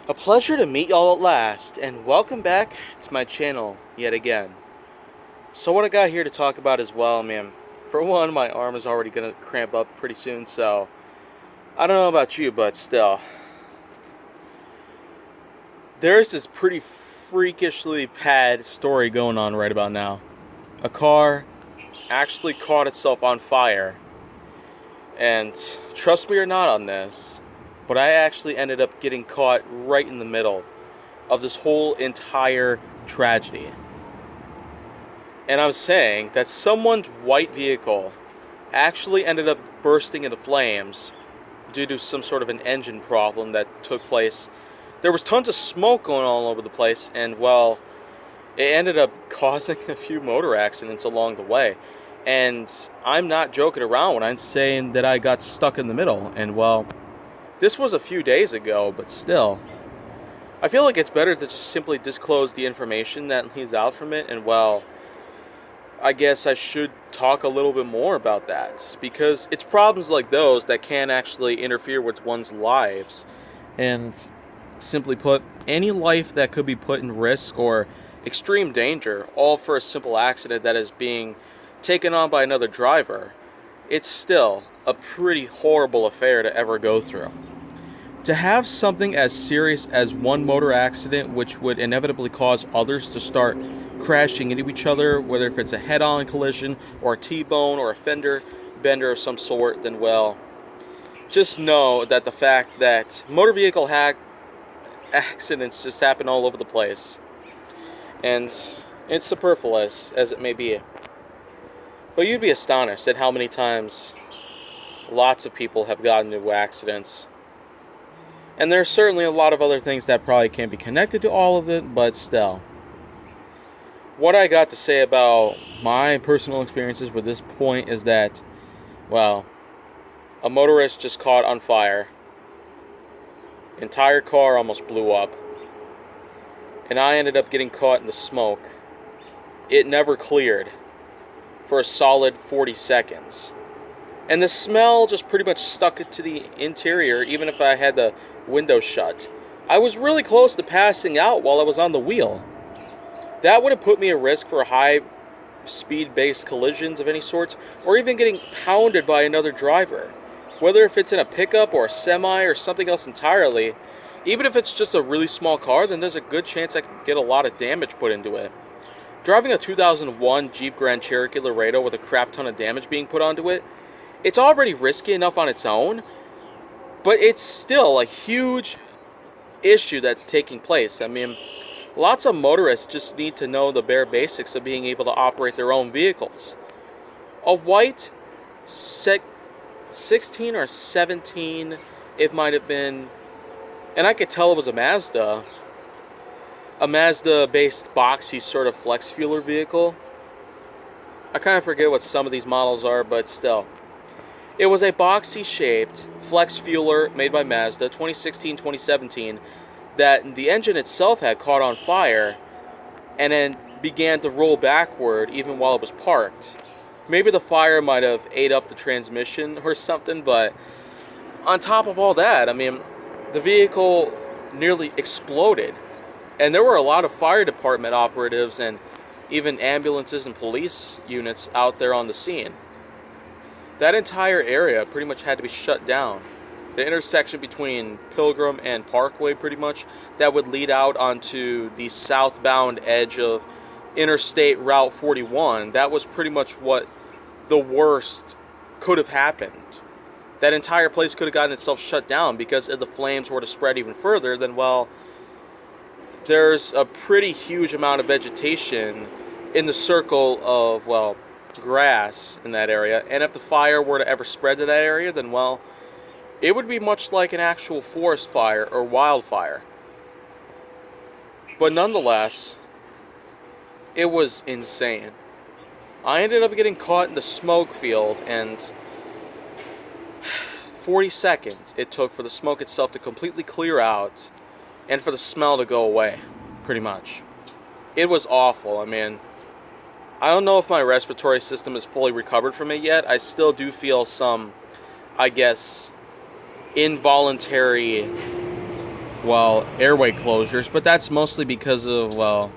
A pleasure to meet y'all at last, and welcome back to my channel yet again. So what I got here to talk about as well, man. For one, my arm is already gonna cramp up pretty soon, so I don't know about you, but still. There's this pretty freakishly bad story going on right about now. A car actually caught itself on fire. And trust me or not on this, but I actually ended up getting caught right in the middle of this whole entire tragedy. And I'm saying that someone's white vehicle actually ended up bursting into flames due to some sort of an engine problem that took place. There was tons of smoke going all over the place, and well, it ended up causing a few motor accidents along the way. And I'm not joking around when I'm saying that I got stuck in the middle. And well, this was a few days ago, but still, I feel like it's better to just simply disclose the information that leads out from it. And well, I guess I should talk a little bit more about that, because it's problems like those that can actually interfere with one's lives. And simply put, any life that could be put in risk or extreme danger, all for a simple accident that is being taken on by another driver, it's still a pretty horrible affair to ever go through. To have something as serious as one motor accident, which would inevitably cause others to start crashing into each other, whether if it's a head-on collision or a T-bone or a fender bender of some sort, then well, just know that the fact that motor vehicle accidents just happen all over the place. And it's superfluous as it may be, but you'd be astonished at how many times lots of people have gotten into accidents. And there's certainly a lot of other things that probably can't be connected to all of it, but still. What I got to say about my personal experiences with this point is that, well, a motorist just caught on fire. Entire car almost blew up. And I ended up getting caught in the smoke. It never cleared for a solid 40 seconds. And the smell just pretty much stuck it to the interior, even if I had the window shut. I was really close to passing out while I was on the wheel. That would have put me at risk for high speed-based collisions of any sort, or even getting pounded by another driver. Whether if it's in a pickup or a semi or something else entirely, even if it's just a really small car, then there's a good chance I could get a lot of damage put into it. Driving a 2001 Jeep Grand Cherokee Laredo with a crap ton of damage being put onto it, it's already risky enough on its own, but it's still a huge issue that's taking place. I mean, lots of motorists just need to know the bare basics of being able to operate their own vehicles. A white 16 or 17, it might have been, and I could tell it was a Mazda-based boxy sort of flex fueler vehicle. I kind of forget what some of these models are, but still. It was a boxy-shaped flex fueler made by Mazda, 2016-2017, that the engine itself had caught on fire and then began to roll backward even while it was parked. Maybe the fire might have ate up the transmission or something, but on top of all that, I mean, the vehicle nearly exploded. And there were a lot of fire department operatives and even ambulances and police units out there on the scene. That entire area pretty much had to be shut down. The intersection between Pilgrim and Parkway, pretty much, that would lead out onto the southbound edge of Interstate Route 41, that was pretty much what the worst could have happened. That entire place could have gotten itself shut down, because if the flames were to spread even further, then well, there's a pretty huge amount of vegetation in the circle of, well, grass in that area. And if the fire were to ever spread to that area, then well, it would be much like an actual forest fire or wildfire. But nonetheless, it was insane. I ended up getting caught in the smoke field, and 40 seconds it took for the smoke itself to completely clear out and for the smell to go away, pretty much. It was awful. I mean, I don't know if my respiratory system is fully recovered from it yet. I still do feel some, I guess, involuntary well, airway closures, but that's mostly because of, well,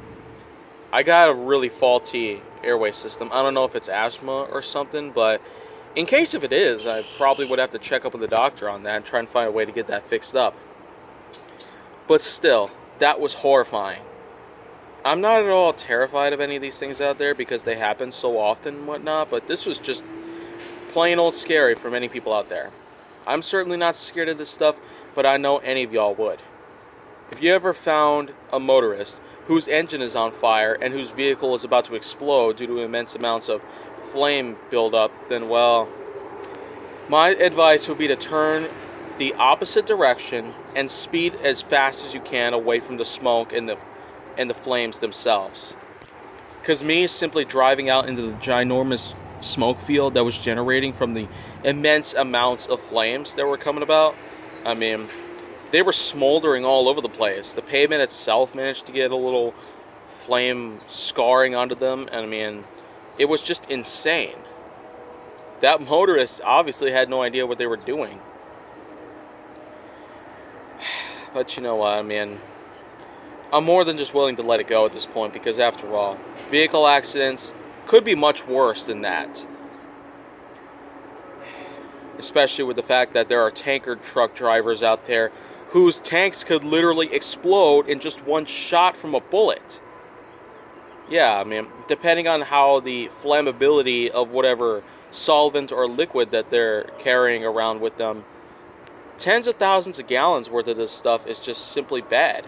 I got a really faulty airway system. I don't know if it's asthma or something, but in case if it is, I probably would have to check up with the doctor on that and try and find a way to get that fixed up. But still, that was horrifying. I'm not at all terrified of any of these things out there because they happen so often and whatnot, but this was just plain old scary for many people out there. I'm certainly not scared of this stuff, but I know any of y'all would. If you ever found a motorist whose engine is on fire and whose vehicle is about to explode due to immense amounts of flame buildup, then, well, my advice would be to turn the opposite direction and speed as fast as you can away from the smoke and the flames themselves. Because me simply driving out into the ginormous smoke field that was generating from the immense amounts of flames that were coming about, I mean, they were smoldering all over the place. The pavement itself managed to get a little flame scarring onto them. And I mean, it was just insane. That motorist obviously had no idea what they were doing. But you know what, I mean, I'm more than just willing to let it go at this point because after all, vehicle accidents could be much worse than that. Especially with the fact that there are tanker truck drivers out there whose tanks could literally explode in just one shot from a bullet. Yeah, I mean, depending on how the flammability of whatever solvent or liquid that they're carrying around with them, tens of thousands of gallons worth of this stuff is just simply bad.